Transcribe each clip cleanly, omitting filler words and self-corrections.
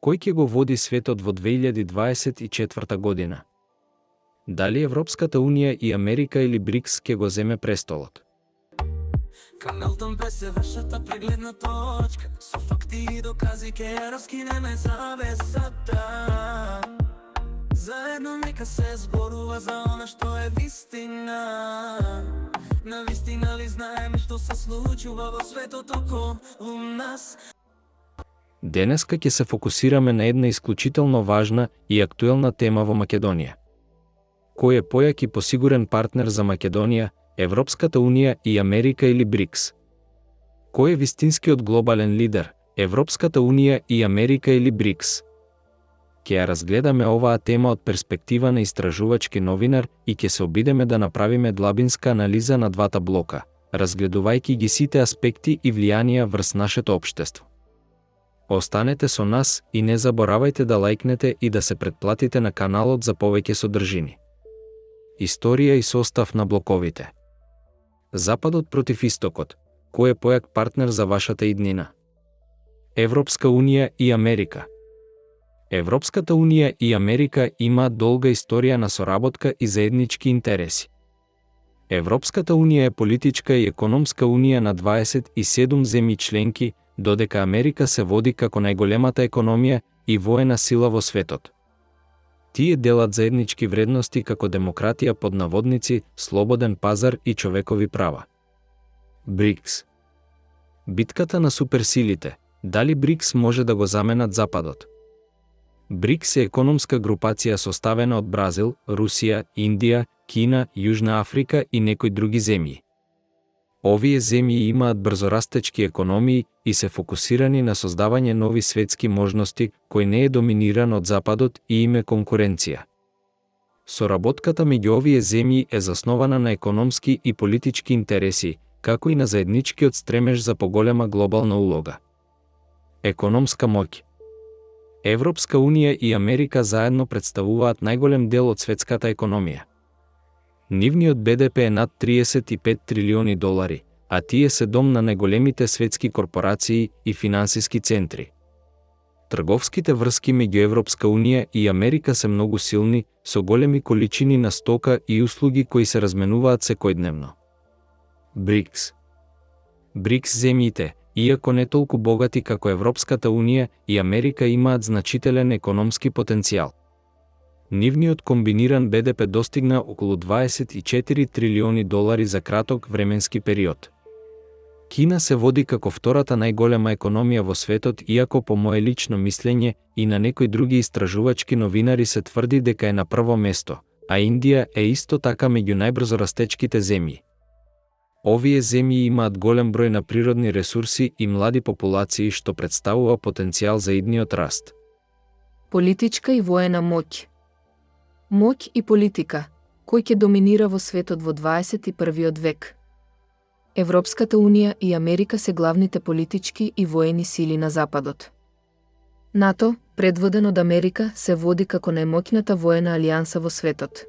Кој ќе го води светот во 2024 година? Дали Европската унија и Америка или БРИКС ќе го земе престолот? Камелтон бе се вашата прегледна точка, со факти и докази ке ја раскинеме завесата. Заедно нека се зборува за она што е вистина. На вистина ли знаеме што се случува во светот околу нас? Денеска ќе се фокусираме на една исклучително важна и актуелна тема во Македонија. Кој е појак и посигурен партнер за Македонија, Европската унија и Америка или БРИКС? Кој е вистинскиот глобален лидер, Европската унија и Америка или БРИКС? Ќе ја разгледаме оваа тема од перспектива на истражувачки новинар и ќе се обидеме да направиме длабинска анализа на двата блока, разгледувајќи ги сите аспекти и влијанија врз нашето општество. Останете со нас и не заборавајте да лајкнете и да се претплатите на каналот за повеќе содржини. Историја и состав на блоковите. Западот против Истокот. Кој е појак партнер за вашата иднина? Европска унија и Америка. Европската унија и Америка имаат долга историја на соработка и заеднички интереси. Европската унија е политичка и економска унија на 27 земји членки, додека Америка се води како најголемата економија и воена сила во светот. Тие делат заеднички вредности како демократија под наводници, слободен пазар и човекови права. БРИКС. Битката на суперсилите. Дали БРИКС може да го заменат Западот? БРИКС е економска групација составена од Бразил, Русија, Индија, Кина, Јужна Африка и некои други земји. Овие земји имаат брзорастечки економии и се фокусирани на создавање нови светски можности, кој не е доминиран од Западот и им е конкуренција. Соработката меѓу овие земји е заснована на економски и политички интереси, како и на заедничкиот стремеж за поголема глобална улога. Економска моќ. Европска унија и Америка заедно представуваат најголем дел од светската економија. Нивниот БДП е над 35 трилиони долари, а тие се дом на најголемите светски корпорации и финансиски центри. Трговските врски меѓу Европска унија и Америка се многу силни, со големи количини на стока и услуги кои се разменуваат секојдневно. БРИКС. БРИКС земјите, иако не толку богати како Европската унија и Америка, имаат значителен економски потенцијал. Нивниот комбиниран БДП достигна околу 24 трилиони долари за краток временски период. Кина се води како втората најголема економија во светот, иако по мое лично мислење и на некои други истражувачки новинари се тврди дека е на прво место, а Индија е исто така меѓу најбрзо растечките земји. Овие земји имаат голем број на природни ресурси и млади популации, што представува потенцијал за идниот раст. Политичка и воена моќ. Моќ и политика, кој ќе доминира во светот во 21. век. Европската унија и Америка се главните политички и воени сили на Западот. НАТО, предводен од Америка, се води како најмоќната воена алијанса во светот.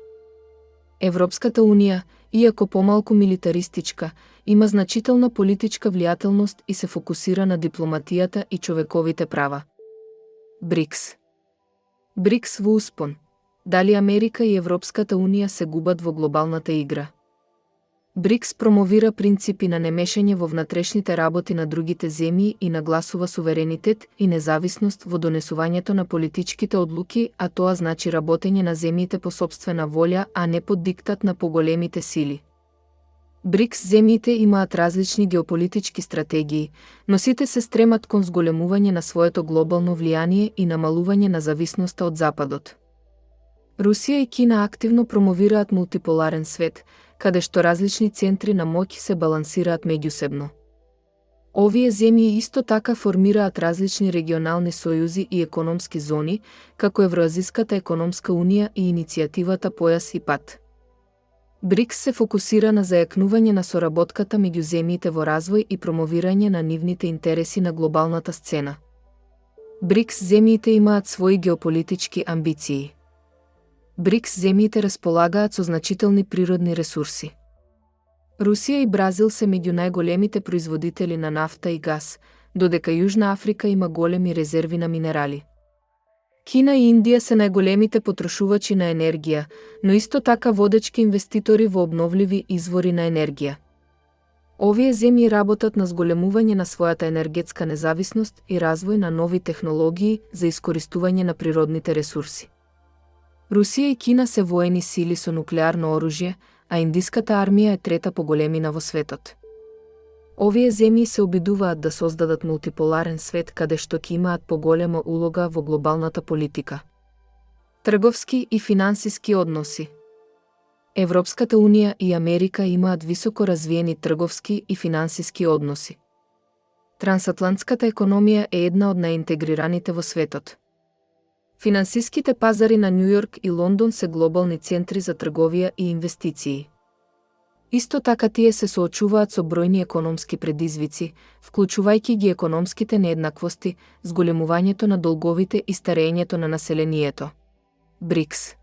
Европската унија, иако помалку милитаристичка, има значителна политичка влијателност и се фокусира на дипломатијата и човековите права. БРИКС. БРИКС во успон. Дали Америка и Европската унија се губат во глобалната игра? БРИКС промовира принципи на немешање во внатрешните работи на другите земји и нагласува суверенитет и независност во донесувањето на политичките одлуки, а тоа значи работење на земјите по сопствена волја, а не под диктат на поголемите сили. БРИКС земјите имаат различни геополитички стратегии, но сите се стремат кон зголемување на своето глобално влијание и намалување на зависноста од Западот. Русија и Кина активно промовираат мултиполарен свет, каде што различни центри на моќ се балансираат меѓусебно. Овие земји исто така формираат различни регионални сојузи и економски зони, како Евроазиската економска унија и иницијативата Појас и пат. БРИКС се фокусира на зајакнување на соработката меѓу земјите во развој и промовирање на нивните интереси на глобалната сцена. БРИКС земјите имаат своји геополитички амбиции. БРИКС земјите располагаат со значителни природни ресурси. Русија и Бразил се меѓу најголемите производители на нафта и газ, додека Јужна Африка има големи резерви на минерали. Кина и Индија се најголемите потрошувачи на енергија, но исто така водечки инвеститори во обновливи извори на енергија. Овие земји работат на зголемување на својата енергетска независност и развој на нови технологии за искористување на природните ресурси. Русија и Кина се воени сили со нуклеарно оружје, а индиската армија е трета по големина во светот. Овие земји се обидуваат да создадат мултиполарен свет каде што ќе имаат поголема улога во глобалната политика. Трговски и финансиски односи. Европската унија и Америка имаат високо развиени трговски и финансиски односи. Трансатлантската економија е една од најинтегрираните во светот. Финансиските пазари на Њујорк и Лондон се глобални центри за трговија и инвестиции. Исто така тие се соочуваат со бројни економски предизвици, вклучувајќи ги економските нееднаквости, зголемувањето на долговите и старењето на населението. БРИКС.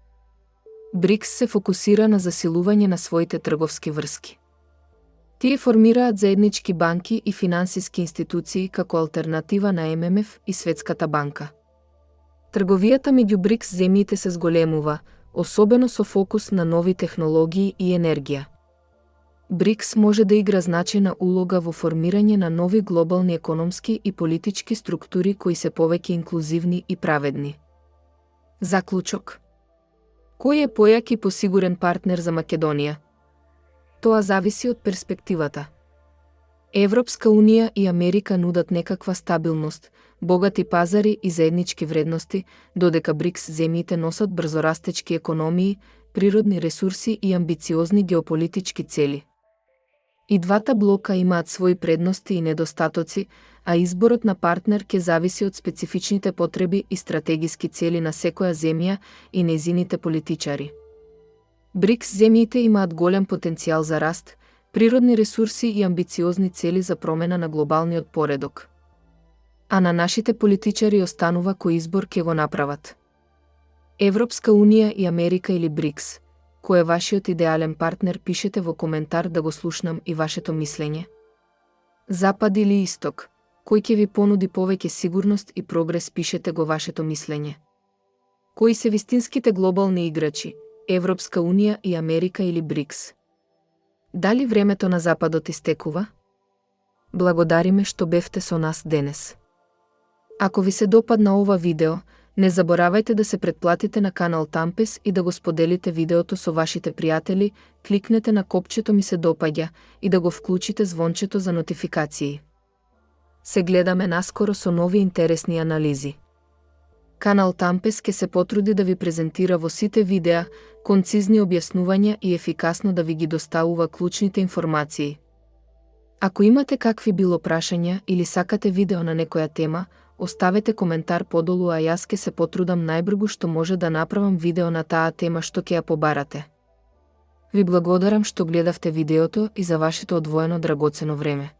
БРИКС се фокусира на засилување на своите трговски врски. Тие формираат заеднички банки и финансиски институции како алтернатива на ММФ и Светската банка. Трговијата меѓу БРИКС земјите се зголемува, особено со фокус на нови технологии и енергија. БРИКС може да игра значајна улога во формирање на нови глобални економски и политички структури кои се повеќе инклузивни и праведни. Заклучок. Кој е појак и посигурен партнер за Македонија? Тоа зависи од перспективата. Европска унија и Америка нудат некаква стабилност, богати пазари и заеднички вредности, додека БРИКС земјите носат брзорастечки економии, природни ресурси и амбициозни геополитички цели. И двата блока имаат своји предности и недостатоци, а изборот на партнер ќе зависи од специфичните потреби и стратегиски цели на секоја земја и нејзините политичари. БРИКС земјите имаат голем потенцијал за раст, природни ресурси и амбициозни цели за промена на глобалниот поредок. А на нашите политичари останува кој избор ќе го направат. Европска унија и Америка или БРИКС? Кој е вашиот идеален партнер, пишете во коментар да го слушнам и вашето мислење. Запад или Исток? Кој ќе ви понуди повеќе сигурност и прогрес, пишете го вашето мислење. Кои се вистинските глобални играчи? Европска унија и Америка или БРИКС? Дали времето на Западот истекува? Благодариме што бевте со нас денес. Ако ви се допадна ова видео, не заборавајте да се претплатите на канал Тампес и да го споделите видеото со вашите пријатели, кликнете на копчето ми се допаѓа и да го вклучите звончето за нотификации. Се гледаме наскоро со нови интересни анализи. Канал Тампес ке се потруди да ви презентира во сите видеа концизни објаснувања и ефикасно да ви ги доставува клучните информации. Ако имате какви било прашања или сакате видео на некоја тема, оставете коментар подолу, а јас ке се потрудам најбргу што може да направам видео на таа тема што ќе ја побарате. Ви благодарам што гледавте видеото и за вашето одвоено драгоцено време.